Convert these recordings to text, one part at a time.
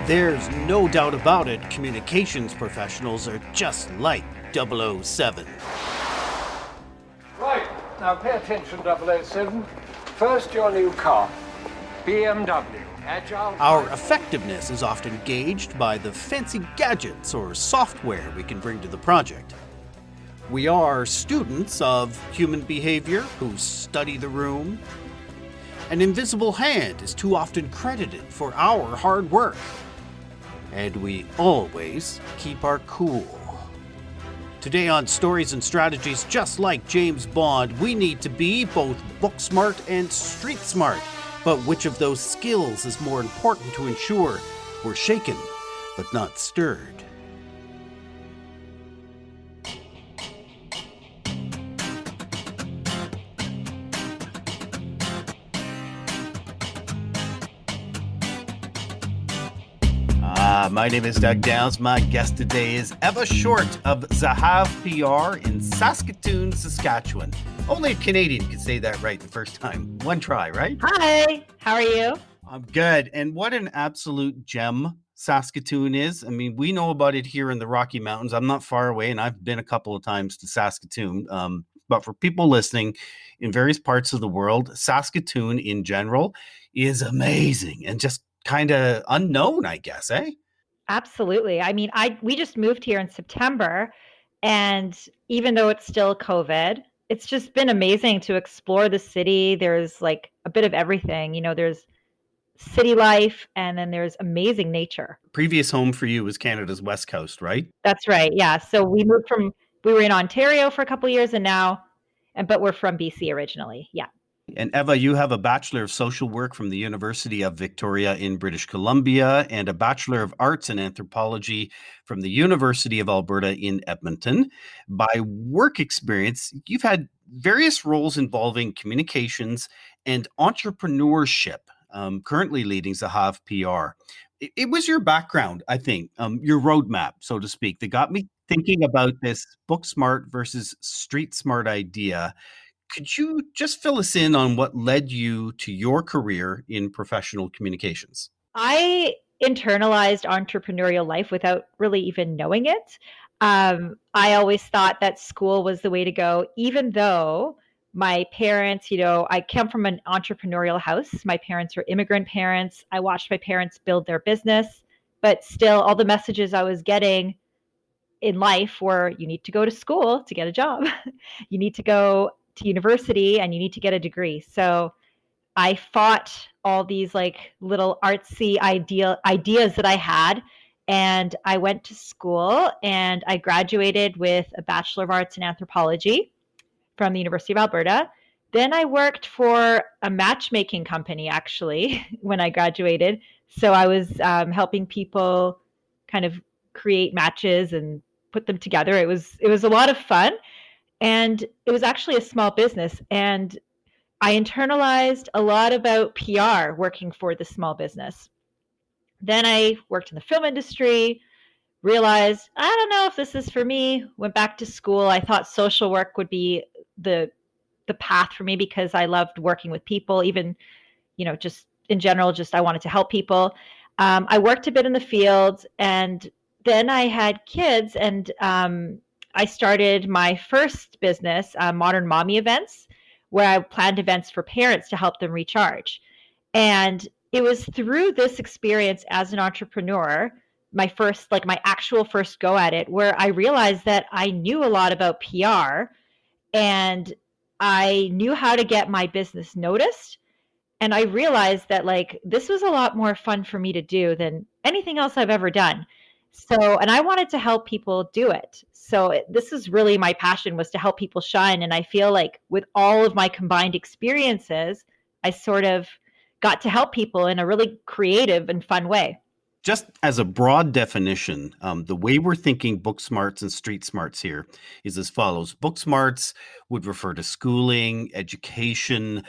There's no doubt about it, communications professionals are just like 007. Right, now pay attention, 007. First, your new car. BMW. Agile. Our effectiveness is often gauged by the fancy gadgets or software we can bring to the project. We are students of human behavior who study the room. An invisible hand is too often credited for our hard work. And we always keep our cool. Today on Stories and Strategies, just like James Bond, we need to be both book smart and street smart. But which of those skills is more important to ensure we're shaken but not stirred? My name is Doug Downs. My guest today is Eva Shortt of Zahav PR in Saskatoon, Saskatchewan. Only a Canadian can say that right the first time. One try, right? Hi, how are you? I'm good. And what an absolute gem Saskatoon is. I mean, we know about it here in the Rocky Mountains. I'm not far away, and I've been a couple of times to Saskatoon. But for people listening in various parts of the world, Saskatoon in general is amazing and just kind of unknown, I guess, eh? Absolutely. I mean, we just moved here in September, and even though it's still COVID, it's just been amazing to explore the city. There's like a bit of everything. You know, there's city life, and then there's amazing nature. Previous home for you was Canada's West Coast, right? That's right. Yeah. So we were in Ontario for a couple of years, but we're from BC originally. Yeah. And Eva, you have a Bachelor of Social Work from the University of Victoria in British Columbia and a Bachelor of Arts in Anthropology from the University of Alberta in Edmonton. By work experience, you've had various roles involving communications and entrepreneurship, currently leading Zahav PR. It was your background, I think, your roadmap, so to speak, that got me thinking about this book smart versus street smart idea. Could you just fill us in on what led you to your career in professional communications? I internalized entrepreneurial life without really even knowing it. I always thought that school was the way to go, even though my parents, I come from an entrepreneurial house. My parents were immigrant parents. I watched my parents build their business, but still all the messages I was getting in life were, you need to go to school to get a job. You need to go to university and you need to get a degree. So I fought all these like little artsy ideas that I had. And I went to school and I graduated with a Bachelor of Arts in Anthropology from the University of Alberta. Then I worked for a matchmaking company, actually, when I graduated. So I was helping people kind of create matches and put them together. It was a lot of fun. And it was actually a small business. And I internalized a lot about PR working for the small business. Then I worked in the film industry, realized, I don't know if this is for me, went back to school. I thought social work would be the path for me because I loved working with people, even, just in general, I wanted to help people. I worked a bit in the field, and then I had kids, and I started my first business, Modern Mommy Events, where I planned events for parents to help them recharge. And it was through this experience as an entrepreneur, my actual first go at it, where I realized that I knew a lot about PR and I knew how to get my business noticed. And I realized that this was a lot more fun for me to do than anything else I've ever done. So, and I wanted to help people do it. So this is really my passion, was to help people shine. And I feel like with all of my combined experiences, I sort of got to help people in a really creative and fun way. Just as a broad definition, the way we're thinking book smarts and street smarts here is as follows. Book smarts would refer to schooling, education.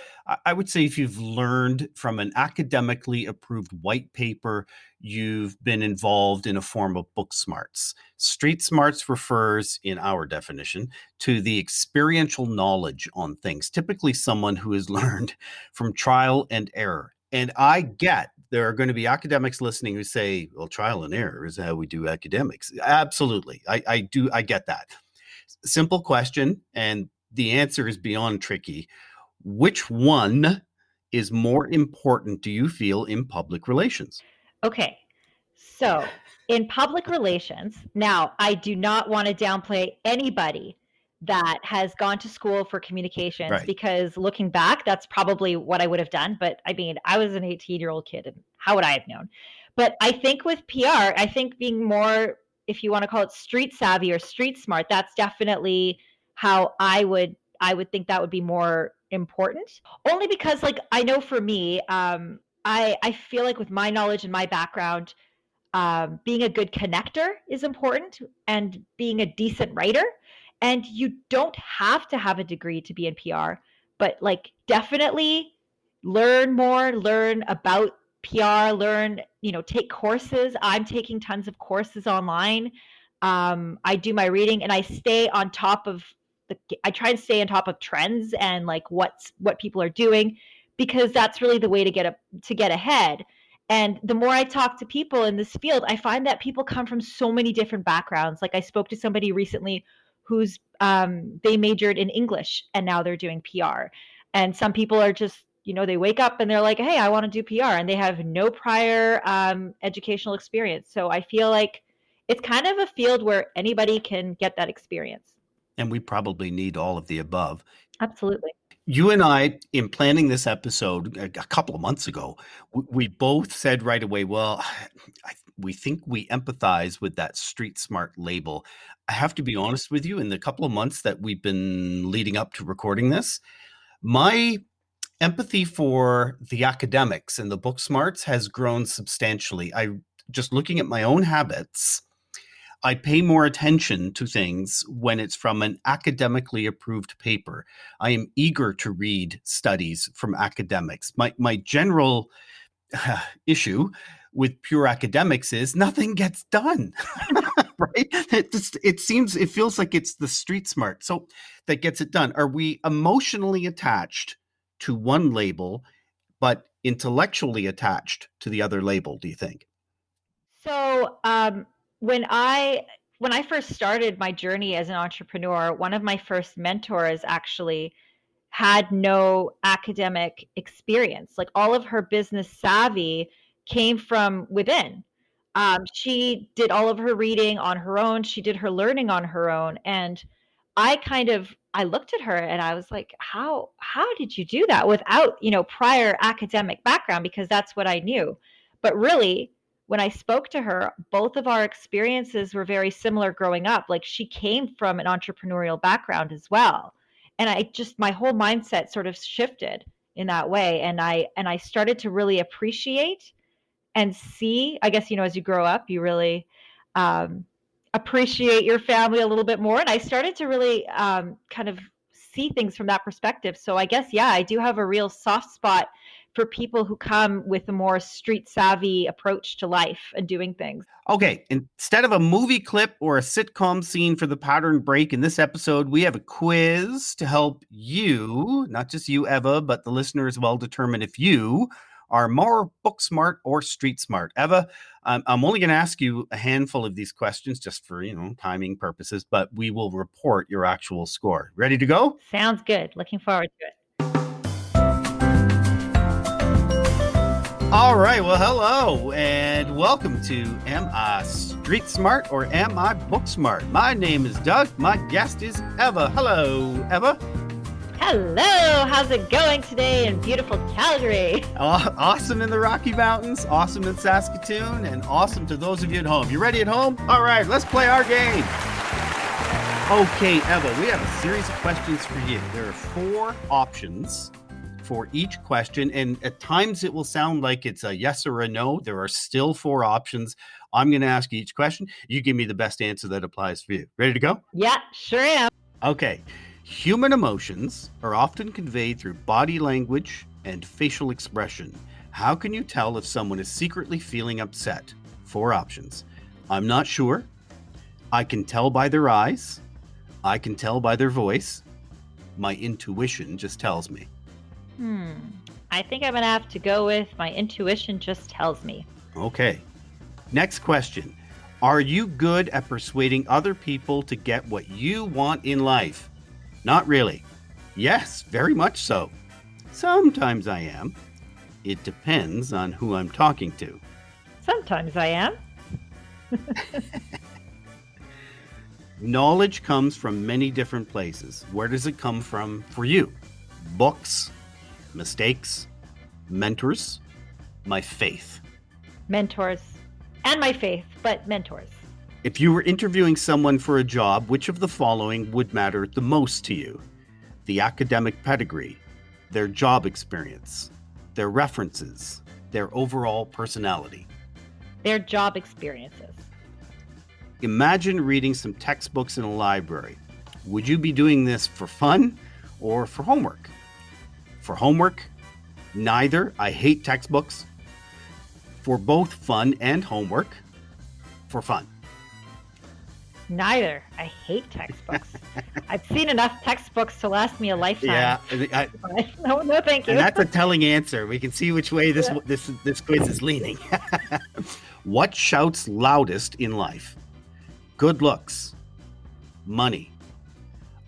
I would say if you've learned from an academically approved white paper, you've been involved in a form of book smarts. Street smarts refers, in our definition, to the experiential knowledge on things, typically someone who has learned from trial and error. And I get there are going to be academics listening who say, well, trial and error is how we do academics. Absolutely. I get that. Simple question, and the answer is beyond tricky. Which one is more important, do you feel, in public relations? Okay. So, in public relations, now I do not want to downplay anybody that has gone to school for communications Right. because looking back, that's probably what I would have done. But I mean, I was an 18-year-old kid and how would I have known? But I think with PR, I think being more, if you want to call it street savvy or street smart, that's definitely how I would think that would be more important. Only because like I know for me, I feel like with my knowledge and my background, being a good connector is important and being a decent writer. And you don't have to have a degree to be in PR, but like definitely learn more, learn about PR, learn, take courses. I'm taking tons of courses online. I do my reading and I stay on top of I try and stay on top of trends and like what people are doing because that's really the way to get ahead. And the more I talk to people in this field, I find that people come from so many different backgrounds. Like I spoke to somebody recently who's they majored in English and now they're doing PR. And some people are just, they wake up and they're like, hey, I want to do PR, and they have no prior educational experience. So I feel like it's kind of a field where anybody can get that experience. And we probably need all of the above. Absolutely. You and I, in planning this episode a couple of months ago, we both said right away, well, we think we empathize with that street smart label. I have to be honest with you, in the couple of months that we've been leading up to recording this, my empathy for the academics and the book smarts has grown substantially. Just looking at my own habits, I pay more attention to things when it's from an academically approved paper. I am eager to read studies from academics. My general issue with pure academics is nothing gets done, right? It feels like it's the street smart so that gets it done. Are we emotionally attached to one label, but intellectually attached to the other label, do you think? So when I first started my journey as an entrepreneur, one of my first mentors actually had no academic experience. Like all of her business savvy came from within. She did all of her reading on her own. She did her learning on her own. And I looked at her and I was like, how did you do that without, prior academic background? Because that's what I knew. But really, when I spoke to her, both of our experiences were very similar growing up. Like she came from an entrepreneurial background as well. And my whole mindset sort of shifted in that way. And I started to really appreciate and see, I guess, as you grow up, you really appreciate your family a little bit more. And I started to really kind of see things from that perspective. So I guess, yeah, I do have a real soft spot for people who come with a more street savvy approach to life and doing things. Okay, instead of a movie clip or a sitcom scene for the pattern break in this episode, we have a quiz to help you, not just you, Eva, but the listener as well, determine if you are more book smart or street smart. Eva, I'm only going to ask you a handful of these questions just for, timing purposes, but we will report your actual score. Ready to go? Sounds good. Looking forward to it. All right. Well, hello and welcome to Am I Street Smart or Am I Book Smart? My name is Doug. My guest is Eva. Hello, Eva. Hello. How's it going today in beautiful Calgary? Awesome in the Rocky Mountains, awesome in Saskatoon, and awesome to those of you at home. You ready at home? All right, let's play our game. Okay, Eva, we have a series of questions for you. There are 4 options for each question, and at times it will sound like it's a yes or a no. There are still 4 options. I'm going to ask you each question. You give me the best answer that applies for you. Ready to go? Yeah, sure am. Okay. Human emotions are often conveyed through body language and facial expression. How can you tell if someone is secretly feeling upset? 4 options. I'm not sure. I can tell by their eyes. I can tell by their voice. My intuition just tells me. I think I'm going to have to go with my intuition just tells me. Okay. Next question. Are you good at persuading other people to get what you want in life? Not really. Yes, very much so. Sometimes I am. It depends on who I'm talking to. Sometimes I am. Knowledge comes from many different places. Where does it come from for you? Books, mistakes, mentors, my faith. Mentors. And my faith, but mentors. If you were interviewing someone for a job, which of the following would matter the most to you? The academic pedigree, their job experience, their references, their overall personality. Their job experiences. Imagine reading some textbooks in a library. Would you be doing this for fun or for homework? For homework, neither. I hate textbooks. For both fun and homework, for fun. Neither. I hate textbooks. I've seen enough textbooks to last me a lifetime. Yeah, No, thank you. and that's a telling answer. We can see which way this quiz is leaning. What shouts loudest in life? Good looks, money,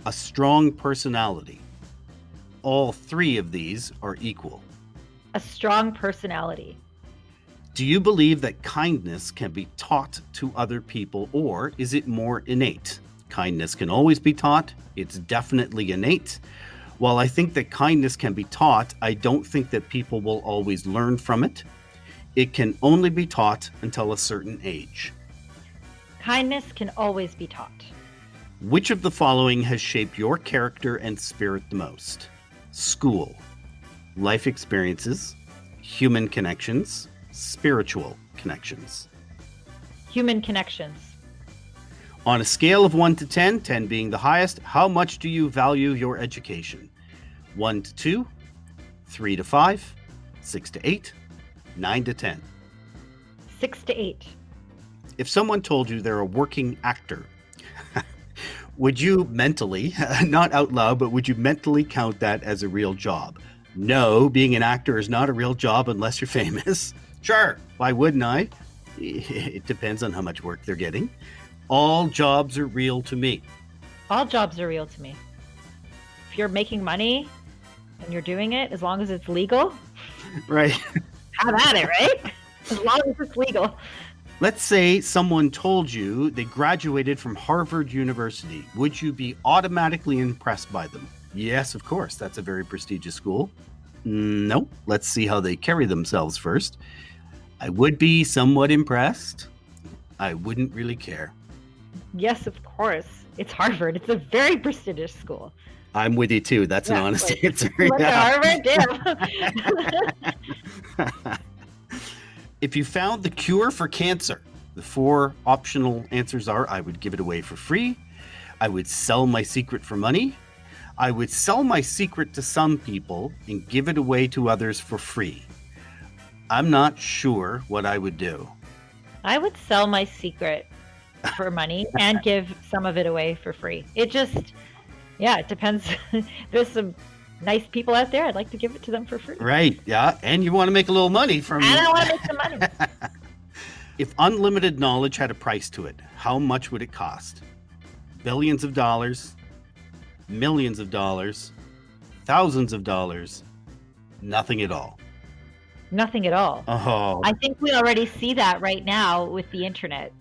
a strong personality. All three of these are equal. A strong personality. Do you believe that kindness can be taught to other people, or is it more innate? Kindness can always be taught. It's definitely innate. While I think that kindness can be taught, I don't think that people will always learn from it. It can only be taught until a certain age. Kindness can always be taught. Which of the following has shaped your character and spirit the most? School, life experiences, human connections, spiritual connections. Human connections. On a scale of 1 to 10, 10 being the highest, how much do you value your education? 1 to 2, 3 to 5, 6 to 8, 9 to 10. 6 to 8. If someone told you they're a working actor, would you mentally, not out loud, but would you mentally count that as a real job? No, being an actor is not a real job unless you're famous. Sure, why wouldn't I? It depends on how much work they're getting. All jobs are real to me. All jobs are real to me. If you're making money and you're doing it, as long as it's legal, Right. have at it, right? As long as it's legal. Let's say someone told you they graduated from Harvard University. Would you be automatically impressed by them? Yes, of course. That's a very prestigious school. No. Let's see how they carry themselves first. I would be somewhat impressed. I wouldn't really care. Yes, of course. It's Harvard. It's a very prestigious school. I'm with you too. That's an honest answer. Look Yeah. at Harvard, yeah. If you found the cure for cancer, the 4 optional answers are: I would give it away for free, I would sell my secret for money, I would sell my secret to some people and give it away to others for free. I'm not sure what I would do. I would sell my secret for money and give some of it away for free. It just, it depends. There's some nice people out there. I'd like to give it to them for free. Right, yeah, and you want to make a little money from... And I want to make some money. If unlimited knowledge had a price to it, how much would it cost? Billions of dollars, millions of dollars, thousands of dollars, nothing at all. Nothing at all. Oh, I think we already see that right now with the internet.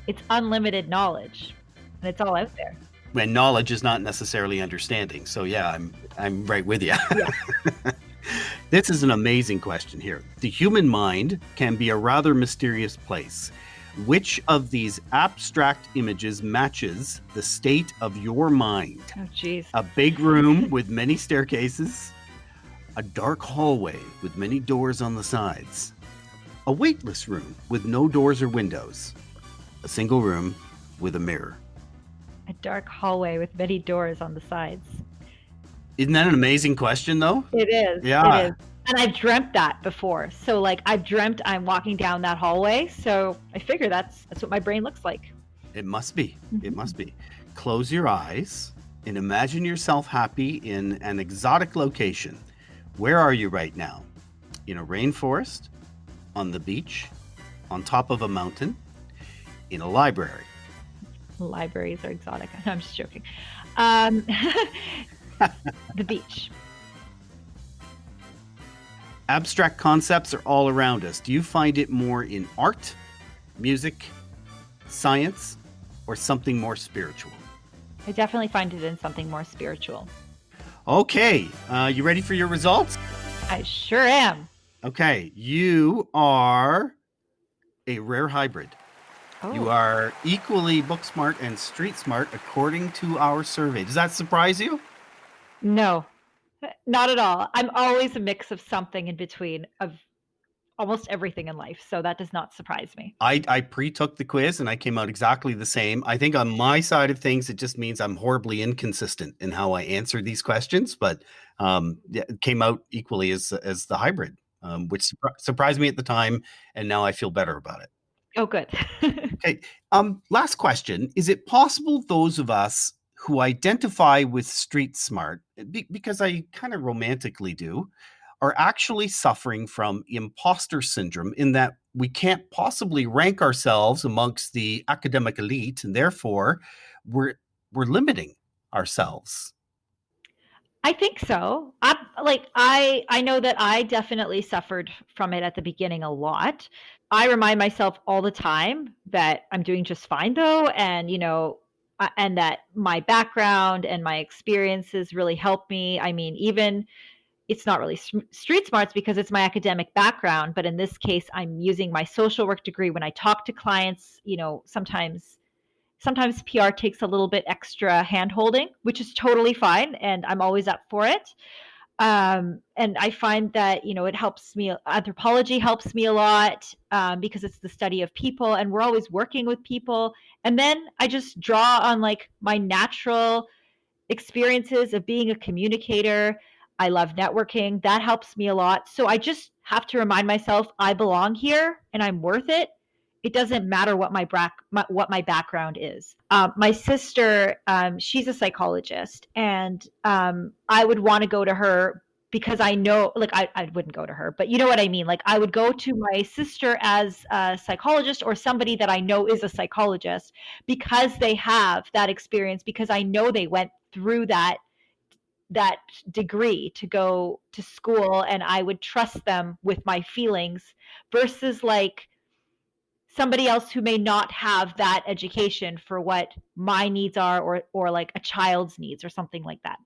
It's unlimited knowledge, and it's all out there. when knowledge is not necessarily understanding. So yeah, I'm right with you. Yeah. This is an amazing question here. The human mind can be a rather mysterious place. Which of these abstract images matches the state of your mind? Oh, geez. A big room with many staircases, a dark hallway with many doors on the sides, a weightless room with no doors or windows, a single room with a mirror. A dark hallway with many doors on the sides. Isn't that an amazing question, though? It is. Yeah. It is. And I've dreamt that before. So, like, I've dreamt I'm walking down that hallway. So I figure that's what my brain looks like. It must be. It must be. Close your eyes and imagine yourself happy in an exotic location. Where are you right now? In a rainforest, on the beach, on top of a mountain, in a library? Libraries are exotic. No, I'm just joking. Um, the beach. Abstract concepts are all around us. Do you find it more in art, music, science, or something more spiritual? I definitely find it in something more spiritual. Okay, you ready for your results? I sure am. Okay, you are a rare hybrid. Oh. You are equally book smart and street smart according to our survey. Does that surprise you? No, not at all. I'm always a mix of something in between of almost everything in life, so that does not surprise me. I pre-took the quiz and I came out exactly the same. I think on my side of things, it just means I'm horribly inconsistent in how I answer these questions, but it came out equally as the hybrid, which surprised me at the time, and now I feel better about it. Oh, good. Okay. Last question. Is it possible those of us who identify with street smart, because I kind of romantically do, are actually suffering from imposter syndrome in that we can't possibly rank ourselves amongst the academic elite, and therefore we're limiting ourselves? I think so. I know that I definitely suffered from it at the beginning a lot. I remind myself all the time that I'm doing just fine though, and and that my background and my experiences really help me. I mean, even it's not really street smarts because it's my academic background, but in this case, I'm using my social work degree when I talk to clients. Sometimes PR takes a little bit extra hand holding, which is totally fine, and I'm always up for it. And I find that it helps me. Anthropology helps me a lot because it's the study of people, and we're always working with people. And then I just draw on like my natural experiences of being a communicator. I love networking. That helps me a lot. So I just have to remind myself I belong here and I'm worth it. It doesn't matter what my background is. My sister, she's a psychologist, and I would want to go to her because I know, like, I wouldn't go to her, but you know what I mean? Like, I would go to my sister as a psychologist or somebody that I know is a psychologist because they have that experience, because I know they went through that degree to go to school, and I would trust them with my feelings versus like somebody else who may not have that education for what my needs are, or like a child's needs or something like that.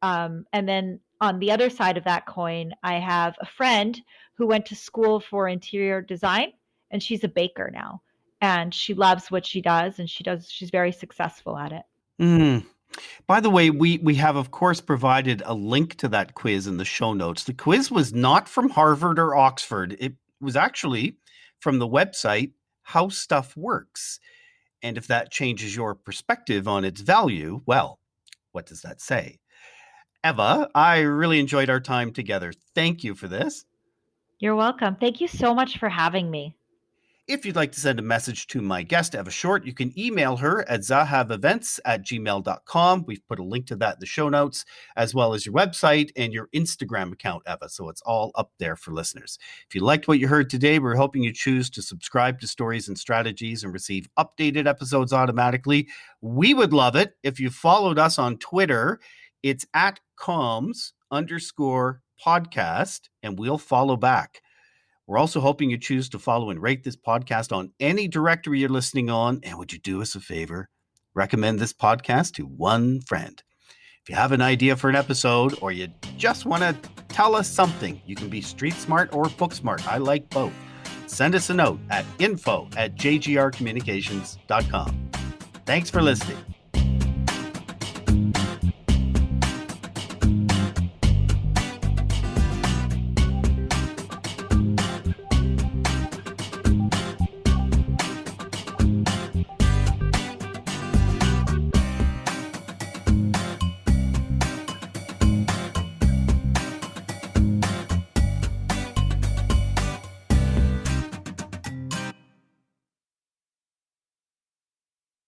And then on the other side of that coin, I have a friend who went to school for interior design, and she's a baker now, and she loves what she does, and she's very successful at it. Mm. By the way, we have, of course, provided a link to that quiz in the show notes. The quiz was not from Harvard or Oxford. It was actually from the website How Stuff Works. And if that changes your perspective on its value, well, what does that say? Eva, I really enjoyed our time together. Thank you for this. You're welcome. Thank you so much for having me. If you'd like to send a message to my guest, Eva Shortt, you can email her at zahavevents@gmail.com. We've put a link to that in the show notes, as well as your website and your Instagram account, Eva. So it's all up there for listeners. If you liked what you heard today, we're hoping you choose to subscribe to Stories and Strategies and receive updated episodes automatically. We would love it if you followed us on Twitter. It's at comms_podcast, and we'll follow back. We're also hoping you choose to follow and rate this podcast on any directory you're listening on. And would you do us a favor? Recommend this podcast to one friend. If you have an idea for an episode, or you just want to tell us something, you can be street smart or book smart. I like both. Send us a note at info@jgrcommunications.com. Thanks for listening.